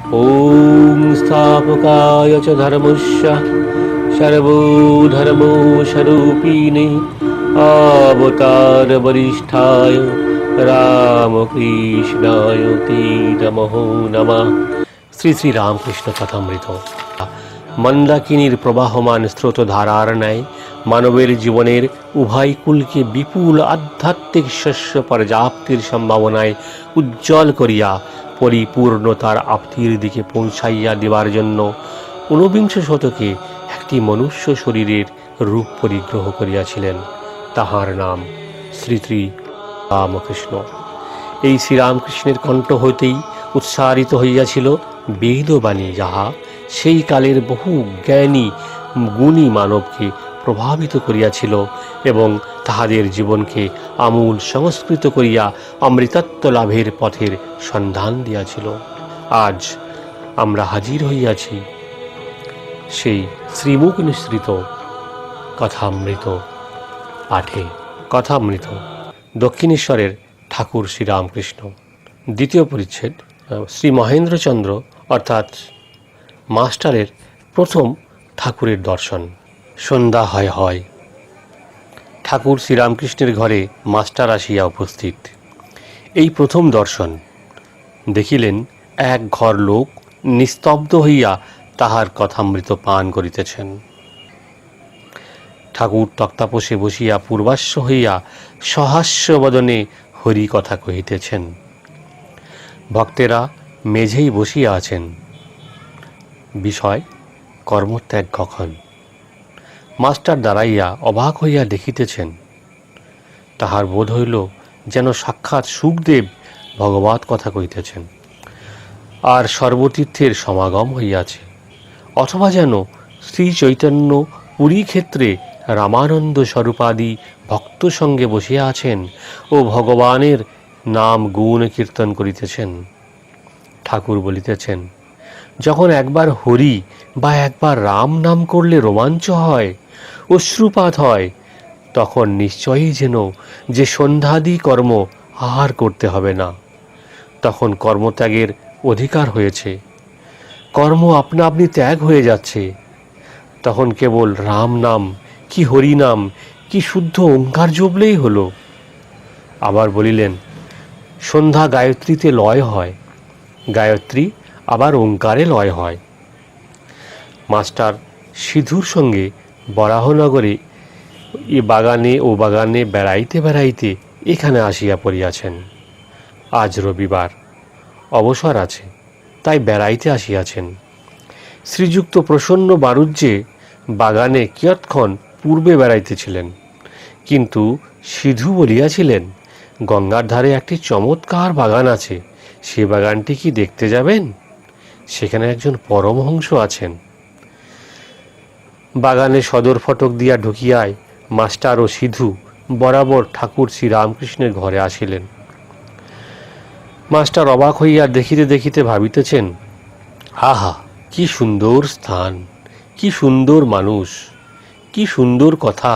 ॐ स्थापकाय च धर्मस्य सर्वधर्मस्वरूपिणे अवतार वरिष्ठाय रामकृष्णाय ते नमो नमः। শ্রী শ্রী রামকৃষ্ণ কথামৃত। মন্দাকিনীর প্রবাহমান স্রোতধারার ন্যায় মানবের জীবনের উভয় কুলকে বিপুল আধ্যাত্মিক শস্য পর্যাপ্তির সম্ভাবনায় উজ্জ্বল করিয়া পরিপূর্ণতার আপ্তির দিকে পৌঁছাইয়া দেবার জন্য ঊনবিংশ শতকে একটি মনুষ্য শরীরের রূপ পরিগ্রহ করিয়াছিলেন। তাহার নাম শ্রী শ্রী রামকৃষ্ণ। এই শ্রীরামকৃষ্ণের কণ্ঠ হইতেই উচ্চারিত হইয়াছিল বেদবাণী, যাহা সেই কালের বহু জ্ঞানী গুণী মানবকে প্রভাবিত করিয়াছিল এবং তাহাদের জীবনকে আমূল সংস্কৃত করিয়া অমৃতত্ব লাভের পথের সন্ধান দিয়াছিল। আজ আমরা হাজির হইয়াছি সেই শ্রীমুখ নিঃসৃত কথামৃত পাঠে। কথামৃত দক্ষিণেশ্বরের ঠাকুর শ্রীরামকৃষ্ণ, দ্বিতীয় পরিচ্ছেদ। শ্রী মহেন্দ্রচন্দ্র অর্থাৎ মাস্টারের প্রথম ঠাকুরের দর্শন। সন্ধ্যা হয় হয়, ঠাকুর শ্রীরামকৃষ্ণের ঘরে মাস্টার আসিয়া উপস্থিত। এই প্রথম দর্শন। দেখিলেন এক ঘর লোক নিস্তব্ধ হইয়া তাহার কথামৃত পান করিতেছেন। ঠাকুর তক্তাপোষে বসিয়া পূর্বাশ্ব হইয়া সহাস্য বদনে হরি কথা কহিতেছেন। ভক্তেরা মেঝেই বসিয়া আছেন। বিষয় কর্মত্যাগ কখন। মাস্টার দাঁড়াইয়া অবাক হইয়া দেখিতেছেন। তাহার বোধ হইল যেন সাক্ষাৎ সুখদেব ভগবৎ কথা কহিতেছেন, আর সর্বতীর্থের সমাগম হইয়াছে, অথবা যেন শ্রী চৈতন্য পুরী ক্ষেত্রে রামানন্দ স্বরূপাদি ভক্ত সঙ্গে বসিয়া আছেন ও ভগবানের নাম গুণ কীর্তন করিতেছেন। ঠাকুর বলিতেছেন, যখন একবার হরি বা একবার রাম নাম করলে রোমাঞ্চ হয়, অশ্রুপাত হয়, তখন নিশ্চয়ই যেন যে সন্ধ্যাদি কর্ম আর করতে হবে না। তখন কর্মত্যাগের অধিকার হয়েছে, কর্ম আপনা আপনি ত্যাগ হয়ে যাচ্ছে। তখন কেবল রাম নাম কি হরি নাম কি শুদ্ধ ওঙ্কার জপলেই হলো। আবার বলিলেন, সন্ধ্যা গায়ত্রীতে লয় হয়, গায়ত্রী আবার ওঙ্কারে লয় হয়। মাস্টার সিধুর সঙ্গে বরাহনগরে এ বাগানে ও বাগানে বেড়াইতে বেড়াইতে এখানে আসিয়া পড়িয়াছেন। আজ রবিবার, অবসর আছে, তাই বেড়াইতে আসিয়াছেন। শ্রীযুক্ত প্রসন্ন বাণুজ্যে বাগানে কিয়ৎক্ষণ পূর্বে বেড়াইতেছিলেন, কিন্তু সিধু বলিয়াছিলেন, গঙ্গার ধারে একটি চমৎকার বাগান আছে, সে বাগানটি কি দেখতে যাবেন? সেখানে একজন পরমহংস আছেন। বাগানে সদর ফটক দিয়া ঢুকিয়ায় মাস্টার ও সিধু বরাবর ঠাকুর শ্রীরামকৃষ্ণের ঘরে আসিলেন। মাস্টার অবাক হইয়া দেখিতে দেখিতে ভাবিতেছেন, আহা, কি সুন্দর স্থান, কি সুন্দর মানুষ, কি সুন্দর কথা,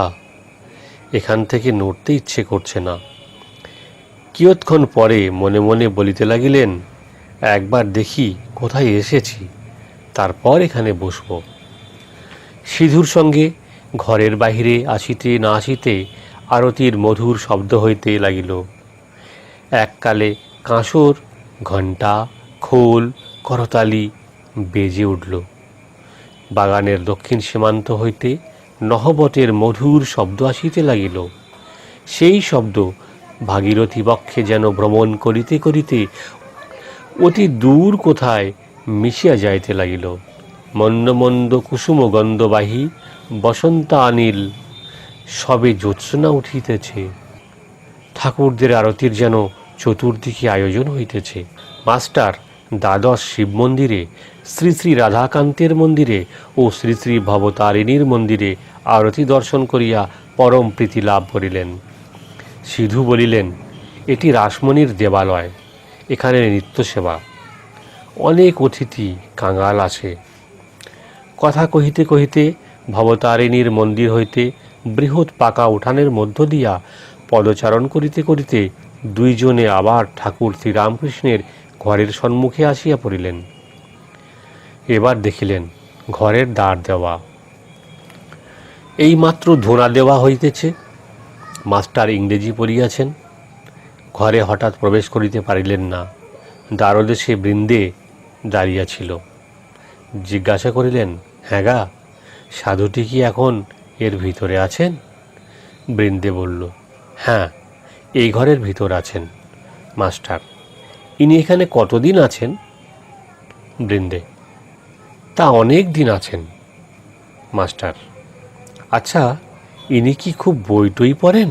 এখান থেকে নড়তে ইচ্ছে করছে না। কিয়ৎক্ষণ পরে মনে মনে বলিতে লাগিলেন, একবার দেখি কোথায় এসেছি, তারপর এখানে বসব। সিধুর সঙ্গে ঘরের বাহিরে আসিতে না আসিতে আরতির মধুর শব্দ হইতে লাগিল। এককালে কাঁসর, ঘণ্টা, খোল, করতালি বেজে উঠল। বাগানের দক্ষিণ সীমান্ত হইতে নহবতের মধুর শব্দ আসিতে লাগিল। সেই শব্দ ভাগীরথী বক্ষে যেন ভ্রমণ করিতে করিতে অতি দূর কোথায় মিশিয়া যাইতে লাগিল। মন্দ মন্দ কুসুম গন্ধবাহী বসন্ত আনিল, সবে জ্যোৎস্না উঠিতেছে। ঠাকুরদের আরতির যেন চতুর্দিকে আয়োজন হইতেছে। মাস্টার দ্বাদশ শিব মন্দিরে, শ্রী শ্রী রাধাকান্তের মন্দিরে ও শ্রী শ্রী ভবতারিণীর মন্দিরে আরতি দর্শন করিয়া পরম প্রীতি লাভ করিলেন। সিধু বলিলেন, এটি রাসমণির দেবালয়, এখানে নিত্য সেবা, অনেক অতিথি কাঙাল আছে। কথা কহিতে কহিতে ভবতারিণীর মন্দির হইতে বৃহৎ পাকা উঠানের মধ্য দিয়া পদচারণ করিতে করিতে দুইজনে আবার ঠাকুর শ্রীরামকৃষ্ণের ঘরের সম্মুখে আসিয়া পড়িলেন। এবার দেখিলেন ঘরের দ্বার দেওয়া। এইমাত্র ধোঁয়া দেওয়া হইতেছে। মাস্টার ইংরেজি পড়িয়াছেন। ঘরে হঠাৎ প্রবেশ করিতে পারিলেন না। দ্বারদেশে বৃন্দে দাঁড়িয়াছিল। জিজ্ঞাসা করিলেন, হ্যাঁ গা, সাধুটি কি এখন এর ভিতরে আছেন? বৃন্দে বলল, হ্যাঁ, এই ঘরের ভিতর আছেন। মাস্টার, ইনি এখানে কতদিন আছেন? বৃন্দে, তা অনেক দিন আছেন। মাস্টার, আচ্ছা, ইনি কি খুব বই টই পড়েন?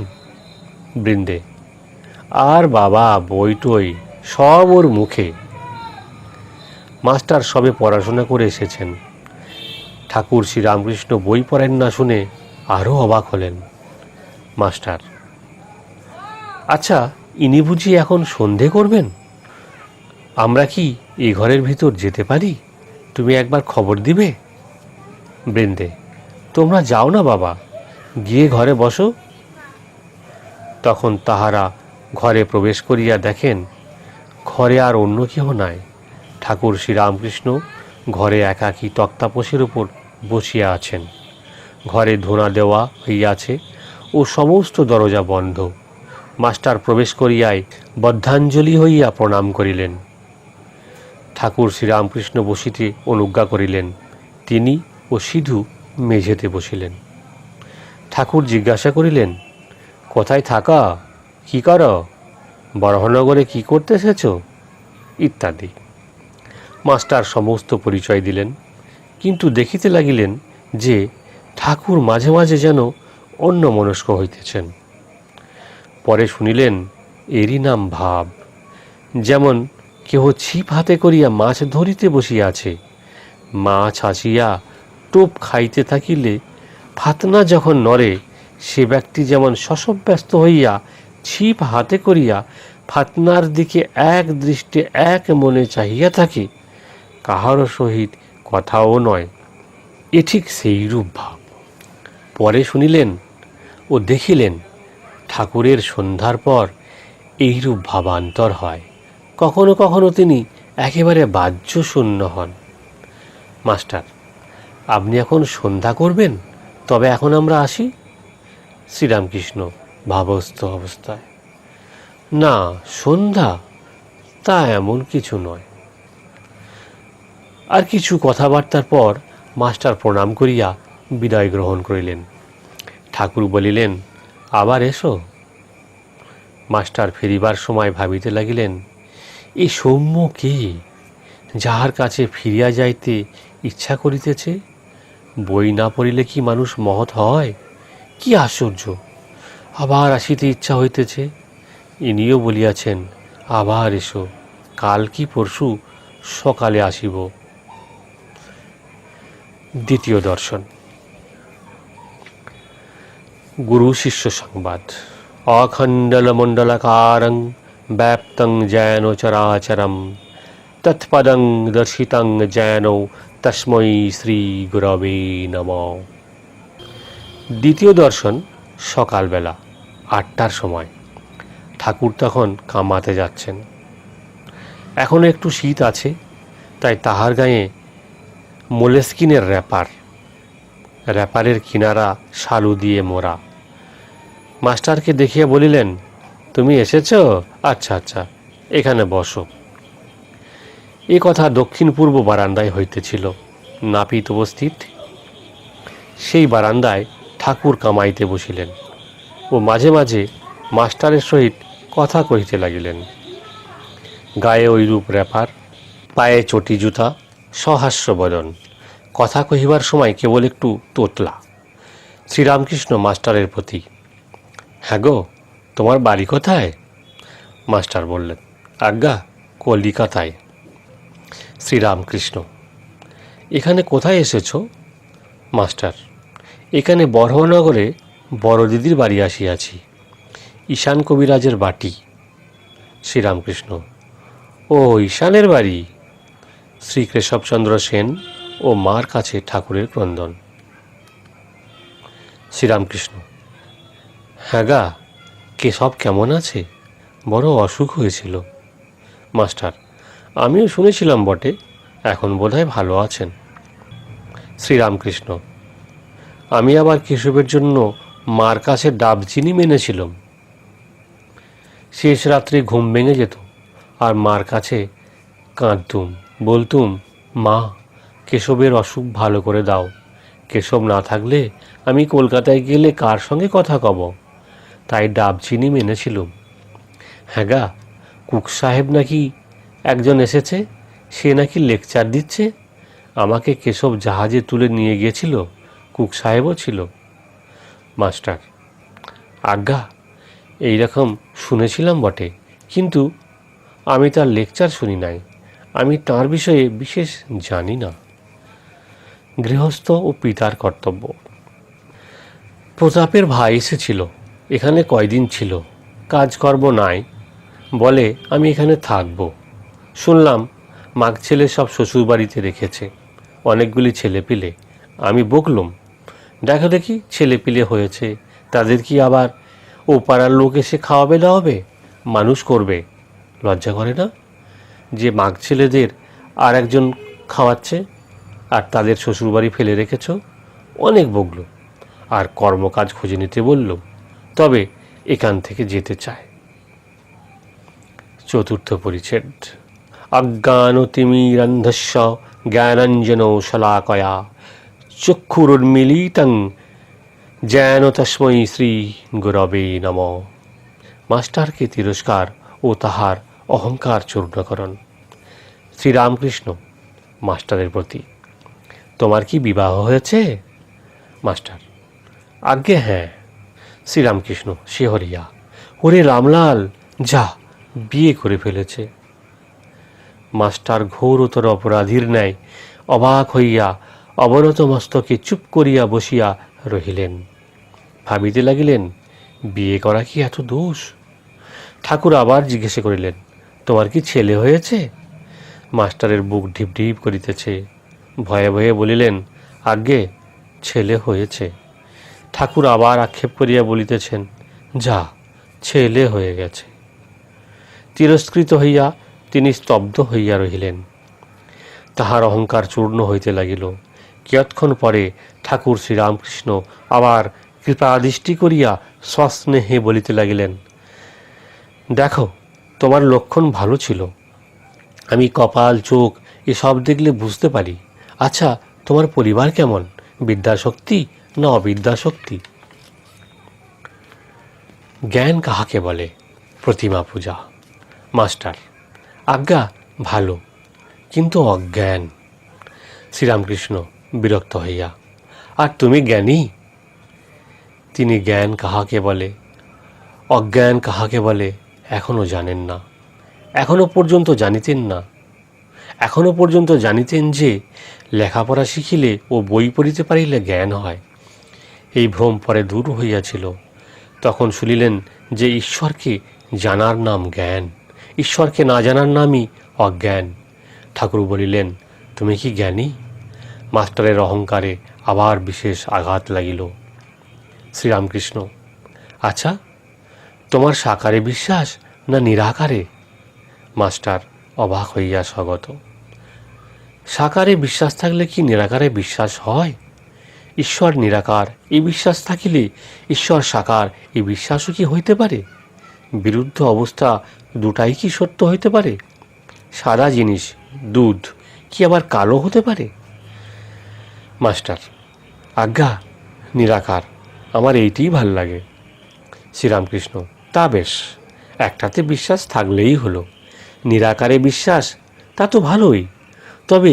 বৃন্দে, আর বাবা, বই টই সব ওর মুখে। মাস্টার সবে পড়াশোনা করে এসেছেন। ঠাকুর শ্রীরামকৃষ্ণ বই পড়েন না শুনে আরও অবাক হলেন। মাস্টার, আচ্ছা, ইনি বুঝি এখন সন্ধে করবেন? আমরা কি এই ঘরের ভিতর যেতে পারি? তুমি একবার খবর দিবে? বৃন্দে, তোমরা যাও না বাবা, গিয়ে ঘরে বসো। তখন তাহারা ঘরে প্রবেশ করিয়া দেখেন ঘরে আর অন্য কেহ নাই। ঠাকুর শ্রীরামকৃষ্ণ ঘরে একাকী তক্তাপোষের উপর বসিয়া আছেন। ঘরে ধোঁয়া দেওয়া হইয়াছে ও সমস্ত দরজা বন্ধ। মাস্টার প্রবেশ করিয়াই বদ্ধাঞ্জলি হইয়া প্রণাম করিলেন। ঠাকুর শ্রীরামকৃষ্ণ বসিতে অনুজ্ঞা করিলেন। তিনি ও সিধু মেঝেতে বসিলেন। ঠাকুর জিজ্ঞাসা করিলেন, কোথায় থাকা, কি কর, বরাহনগরে কি করতে এসেছ, ইত্যাদি। মাস্টার সমস্ত পরিচয় দিলেন, কিন্তু দেখিতে লাগিলেন যে ঠাকুর মাঝে মাঝে যেন অন্যমনস্ক হইতেছেন। পরে শুনিলেন এরই নাম ভাব। যেমন কেহ ছিপ হাতে করিয়া মাছ ধরিতে বসিয়াছে। মাছ আসিয়া টোপ খাইতে থাকিলে ফাতনা যখন নড়ে, সে ব্যক্তি যেমন শশব্যস্ত হইয়া ছিপ হাতে করিয়া ফাতনার দিকে এক দৃষ্টে এক মনে চাহিয়া থাকে, কাহারও সহিত কথাও নয়, এ ঠিক সেইরূপ ভাব। পরে শুনিলেন ও দেখিলেন ঠাকুরের সন্ধ্যার পর এইরূপ ভাবান্তর হয়। কখনো কখনো তিনি একেবারে বাহ্য শূন্য হন। মাস্টার, আপনি এখন সন্ধ্যা করবেন, তবে এখন আমরা আসি? শ্রীরামকৃষ্ণ ভাবস্থ অবস্থায়, না, সন্ধ্যা তা এমন কিছু নয়। আর কিছু কথাবার্তার পর মাস্টার প্রণাম করিয়া বিদায় গ্রহণ করিলেন। ঠাকুর বলিলেন, আবার এসো। মাস্টার ফিরিবার সময় ভাবিতে লাগিলেন, এই সৌম্য কে, যাহার কাছে ফিরিয়া যাইতে ইচ্ছা করিতেছে? বই না পড়িলে কি মানুষ মহৎ হয়? কি আশ্চর্য, আবার আসিতে ইচ্ছা হইতেছে। ইনিও বলিয়াছেন, আবার এসো, কাল কি পরশু সকালে আসিব। দ্বিতীয় দর্শন। গুরু শিষ্য সংবাদ। অখণ্ডলমণ্ডলাকারং ব্যাপ্তং যেন চরাচরম তৎপদং দর্শিতং যেন তস্मै শ্রী গুরবে নমঃ। দ্বিতীয় দর্শন সকালবেলা 8টার সময়। ঠাকুর তখন কামাতে যাচ্ছেন। এখনো একটু শীত আছে, তাই তাহার গায়ে মোলেস্কিনের র্যাপারের কিনারা শালু দিয়ে মোড়া। মাস্টারকে দেখিয়া বলিলেন, তুমি এসেছ? আচ্ছা আচ্ছা, এখানে বসো। এ কথা দক্ষিণ পূর্ব বারান্দায় হইতেছিল। নাপিত উপস্থিত। সেই বারান্দায় ঠাকুর কামাইতে বসিলেন ও মাঝে মাঝে মাস্টারের সহিত কথা কহিতে লাগিলেন। গায়ে ঐরূপ র্যাপার, পায়ে চটি জুতা, সহাস্য বদন। কথা কহিবার সময় কেবল একটু তোতলা। শ্রীরামকৃষ্ণ মাস্টারের প্রতি, হ্যাঁ গো, তোমার বাড়ি কোথায়? মাস্টার বললেন, আজ্ঞা, কলিকাতায়। শ্রীরামকৃষ্ণ, এখানে কোথায় এসেছ? মাস্টার, এখানে বরহনগরে বড় দিদির বাড়ি আসিয়াছি, ঈশান কবিরাজের বাটি। শ্রীরামকৃষ্ণ, ও ঈশানের বাড়ি। শ্রী কেশবচন্দ্র সেন ও মার কাছে ঠাকুরের ক্রন্দন। শ্রীরামকৃষ্ণ, হ্যাঁ গা, কেশব কেমন আছে? বড় অসুখ হয়েছিল। মাস্টার, আমিও শুনেছিলাম বটে, এখন বোধহয় ভালো আছেন। শ্রীরামকৃষ্ণ: আমি আবার কেশবের জন্য মার কাছে ডাব চিনি মেনেছিলাম। শেষ রাত্রে ঘুম ভেঙে যেত আর মার কাছে কাঁদতুম, বলতুম, মা, কেশবের অসুখ ভালো করে দাও। কেশব না থাকলে আমি কলকাতায় গেলে কার সঙ্গে কথা কব? তাই ডাব চিনি মেনেছিলুম। হ্যাঁ গা, কুক সাহেব নাকি একজন এসেছে, সে নাকি লেকচার দিচ্ছে। আমাকে কেশব জাহাজে তুলে নিয়ে গিয়েছিল, কুক সাহেবও ছিল। মাস্টার: আজ্ঞা, এইরকম শুনেছিলাম বটে, কিন্তু আমি তার লেকচার শুনি নাই। আমি তাঁর বিষয়ে বিশেষ জানি না। গৃহস্থ ও পিতার কর্তব্য। প্রতাপের ভাই এসেছিল, এখানে কয়দিন ছিল, কাজকর্ম নাই, বলে আমি এখানে থাকব। শুনলাম মাগ ছেলে সব শ্বশুরবাড়িতে রেখেছে, অনেকগুলি ছেলেপিলে। আমি বকলুম, দেখো দেখি, ছেলেপিলে হয়েছে, তাদের কি আবার ও পাড়ার লোক এসে খাওয়াবে দাওয়াবে, মানুষ করবে? লজ্জা করে না যে মাগ ছেলেদের আর একজন খাওয়াচ্ছে, আর তাদের শ্বশুরবাড়ি ফেলে রেখেছ? অনেক বকল, আর কর্মকাজ খুঁজে নিতে বলল, তবে এখান থেকে যেতে চায়। চতুর্থ পরিচ্ছেদ। অজ্ঞানতিমিরন্ধস্য জ্ঞানাঞ্জন শলাকয়া চক্ষুরুন্মীলিতং যেন তস্मै শ্রী গুরবে নমঃ। মাস্টারকে তিরস্কার ও তাহার অহংকার চূর্ণকরণ। শ্রীরামকৃষ্ণ মাস্টারের প্রতি: তোমার কি বিবাহ হয়েছে? মাস্টার: আজ্ঞে হ্যাঁ। শ্রীরামকৃষ্ণ শিহরিয়া: ওরে রামলাল, যা, বিয়ে করে ফেলেছে। মাস্টার ঘোরতর অপরাধীর ন্যায় অবাক হইয়া অবনত মস্তকে চুপ করিয়া বসিয়া রহিলেন। ভাবিতে লাগিলেন, বিয়ে করা কি এত দোষ? ঠাকুর আবার জিজ্ঞাসা করিলেন, তোমার কি ছেলে হয়েছে? মাস্টারের বুক ঢিপ ঢিপ করিতেছে। ভয়ে ভয়ে বলিলেন, আজ্ঞে, ছেলে হয়েছে। ঠাকুর আবার আক্ষেপ করিয়া বলিতেছেন, যা, ছেলে হয়ে গেছে। তিরস্কৃত হইয়া তিনি স্তব্ধ হইয়া রহিলেন। তাহার অহংকার চূর্ণ হইতে লাগিল। কিয়ৎক্ষণ পরে ঠাকুর শ্রীরামকৃষ্ণ আবার কৃপাদৃষ্টি করিয়া সস্নেহে বলিতে লাগিলেন, দেখো, তোমার লক্ষণ ভালো ছিল, আমি কপাল, চোখ এসব দেখলে বুঝতে পারি। আচ্ছা, তোমার পরিবার কেমন? বিদ্যাশক্তি না অবিদ্যাশক্তি? জ্ঞান কাহাকে বলে? প্রতিমা পূজা। মাস্টার: আজ্ঞা, ভালো, কিন্তু অজ্ঞান। শ্রীরামকৃষ্ণ বিরক্ত হইয়া: আর তুমি জ্ঞানী? তিনি জ্ঞান কাহাকে বলে, অজ্ঞান কাহাকে বলে এখনও জানেন না। এখনও পর্যন্ত জানিতেন না। এখনও পর্যন্ত জানিতেন যে লেখাপড়া শিখিলে ও বই পড়িতে পারিলে জ্ঞান হয়। এই ভ্রম পরে দূর হইয়াছিল। তখন শুনিলেন যে ঈশ্বরকে জানার নাম জ্ঞান, ঈশ্বরকে না জানার নামই অজ্ঞান। ঠাকুর বলিলেন, তুমি কি জ্ঞানী? মাস্টারের অহংকারে আবার বিশেষ আঘাত লাগিল। শ্রীরামকৃষ্ণ: আচ্ছা, তোমার সাকারে বিশ্বাস না নিরাকারে? মাস্টার অবাক হইয়া স্বগত। সাকারে বিশ্বাস থাকলে কি নিরাকারে বিশ্বাস হয়? ঈশ্বর নিরাকার এই বিশ্বাস থাকিলে ঈশ্বর সাকার এই বিশ্বাসও কি হইতে পারে? বিরুদ্ধ অবস্থা দুটাই কি সত্য হইতে পারে? সাদা জিনিস, দুধ, কি আবার কালো হতে পারে? মাস্টার: আজ্ঞা, নিরাকার, আমার এইটিই ভাল লাগে। শ্রীরামকৃষ্ণ: তা বেশ, একটাতে বিশ্বাস থাকলেই হলো। নিরাকারে বিশ্বাস, তা তো ভালোই, তবে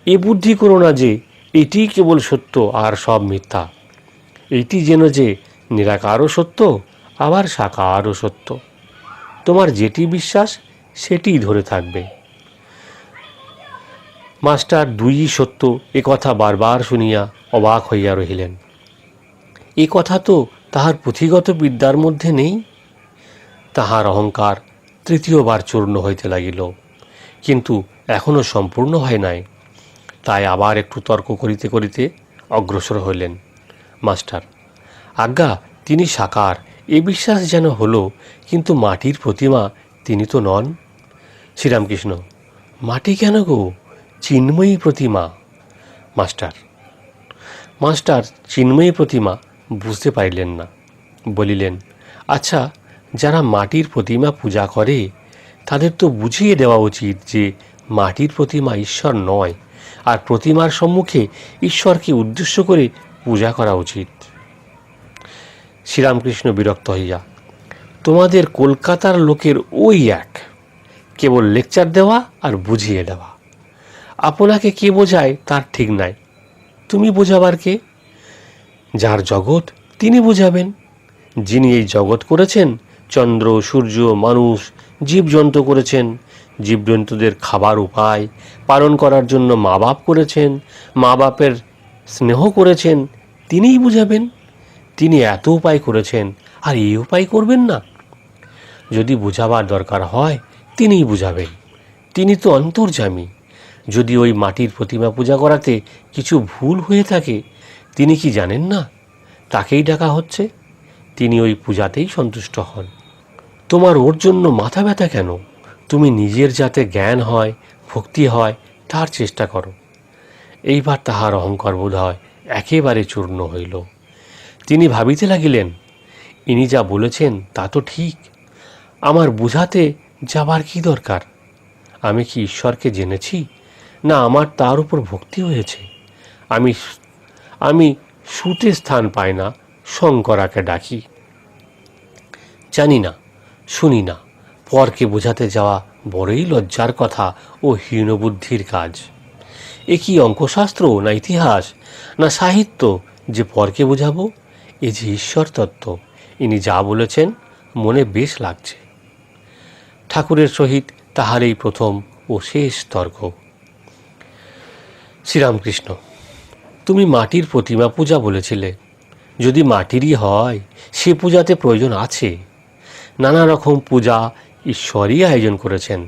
এ বুদ্ধি করো না যে এটিই কেবল সত্য আর সব মিথ্যা। এইটি যেন যে নিরাকারও সত্য, আবার সাকারও সত্য। তোমার যেটি বিশ্বাস সেটিই ধরে থাকবে। মাস্টার দুইই সত্য এ কথা বারবার শুনিয়া অবাক হইয়া রহিলেন। এ কথা তো তাহার পুঁথিগত বিদ্যার মধ্যে নেই। তাহার অহংকার তৃতীয়বার চূর্ণ হইতে লাগিল, কিন্তু এখনও সম্পূর্ণ হয় নাই। তাই আবার একটু তর্ক করিতে করিতে অগ্রসর হইলেন। মাস্টার: আজ্ঞা, তিনি সাকার এ বিশ্বাস যেন হলো, কিন্তু মাটির প্রতিমা তিনি তো নন। শ্রীরামকৃষ্ণ: মাটি কেন গো? চিন্ময়ী প্রতিমা। মাস্টার মাস্টার চিন্ময়ী প্রতিমা বুঝতে পারিলেন না, বলিলেন, আচ্ছা, যারা মাটির প্রতিমা পূজা করে তাদের তো বুঝিয়ে দেওয়া উচিত যে মাটির প্রতিমা ঈশ্বর নয়, আর প্রতিমার সম্মুখে ঈশ্বরকে উদ্দেশ্য করে পূজা করা উচিত। শ্রীরামকৃষ্ণ বিরক্ত হইয়া, তোমাদের কলকাতার লোকের ওই এক, কেবল লেকচার দেওয়া আর বুঝিয়ে দেওয়া। আপনাকে কে বোঝায় তার ঠিক নাই, তুমি বোঝাবার কে? যার জগৎ তিনি বোঝাবেন। যিনি এই জগৎ করেছেন, চন্দ্র সূর্য মানুষ জীবজন্তু করেছেন, জীবজন্তুদের খাবার উপায় পালন করার জন্য মা বাপ করেছেন, মা বাপের স্নেহ করেছেন, তিনিই বুঝাবেন। তিনি এত উপায় করেছেন আর এই উপায় করবেন না? যদি বুঝাবার দরকার হয় তিনিই বুঝাবেন। তিনি তো অন্তর্যামী। যদি ওই মাটির প্রতিমা পূজা করাতে কিছু ভুল হয়ে থাকে তিনি কি জানেন না? তাকেই ডাকা হচ্ছে, তিনি ওই পূজাতেই সন্তুষ্ট হন। তোমার ওর জন্য মাথা ব্যথা কেন? তুমি নিজের যাতে জ্ঞান হয়, ভক্তি হয়, তার চেষ্টা করো। এইবার তাহার অহংকার বোধ হয় একেবারে চূর্ণ হইল। তিনি ভাবিতে লাগিলেন, ইনি যা বলেছেন তা তো ঠিক, আমার বুঝাতে যাবার কি দরকার? আমি কি ঈশ্বরকে জেনেছি, না আমার তার উপর ভক্তি হয়েছে? আমি শুতে স্থান পাই না, শঙ্করাকে ডাকি। জানি না, শুনি না, পরকে বোঝাতে যাওয়া বড়ই লজ্জার কথা ও হীনবুদ্ধির কাজ। এ কি অঙ্কশাস্ত্র, না ইতিহাস, না সাহিত্য যে পরকে বোঝাবো? এ যে ঈশ্বর তত্ত্ব। ইনি যা বলেছেন মনে বেশ লাগছে। ঠাকুরের সহিত তাহার এই প্রথম ও শেষ তর্ক। শ্রীরামকৃষ্ণ, তুমি মাটির প্রতিমা পূজা বলেছিলে। যদি মাটিরই হয় সে পূজাতে প্রয়োজন আছে। নানা রকম পূজা ঈশ্বরই আয়োজন করেছেন।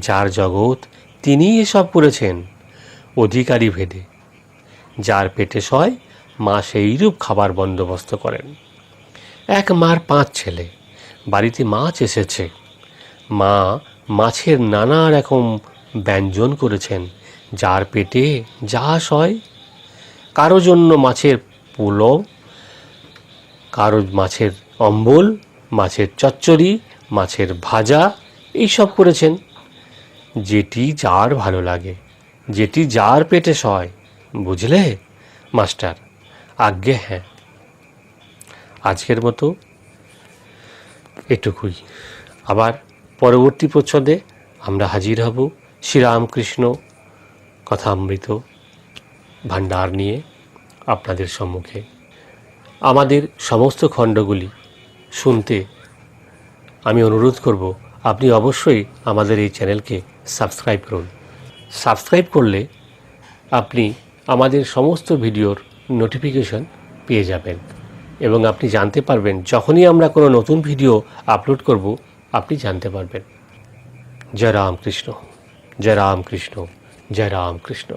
যার জগৎ তিনিই এসব করেছেন অধিকারী ভেদে। যার পেটে সয় মা সেইরূপ খাবার বন্দোবস্ত করেন। এক মার 5 ছেলে, বাড়িতে মাছ এসেছে। মা মাছের নানা রকম ব্যঞ্জন করেছেন, যার পেটে যা সয়। কারো জন্য মাছের পোলাও, কারো মাছের অম্বল, মাছের চচ্চড়ি, মাছের ভাজা, এইসব করেছেন। যেটি যার ভালো লাগে, যেটি যার পেটে সয়। বুঝলে মাস্টার? আজ্ঞে হ্যাঁ। আজকের মতো এটুকুই। আবার পরবর্তী প্রচ্ছদে আমরা হাজির হব শ্রীরামকৃষ্ণ কথামৃত ভাণ্ডার নিয়ে আপনাদের সম্মুখে। আমাদের সমস্ত খণ্ডগুলি শুনতে আমি অনুরোধ করব, আপনি অবশ্যই আমাদের এই চ্যানেলকে সাবস্ক্রাইব করুন। সাবস্ক্রাইব করলে আপনি আমাদের সমস্ত ভিডিওর নোটিফিকেশন পেয়ে যাবেন এবং আপনি জানতে পারবেন যখনই আমরা কোনো নতুন ভিডিও আপলোড করব, আপনি জানতে পারবেন। জয় রামকৃষ্ণ, জয় রামকৃষ্ণ, জয় রামকৃষ্ণ।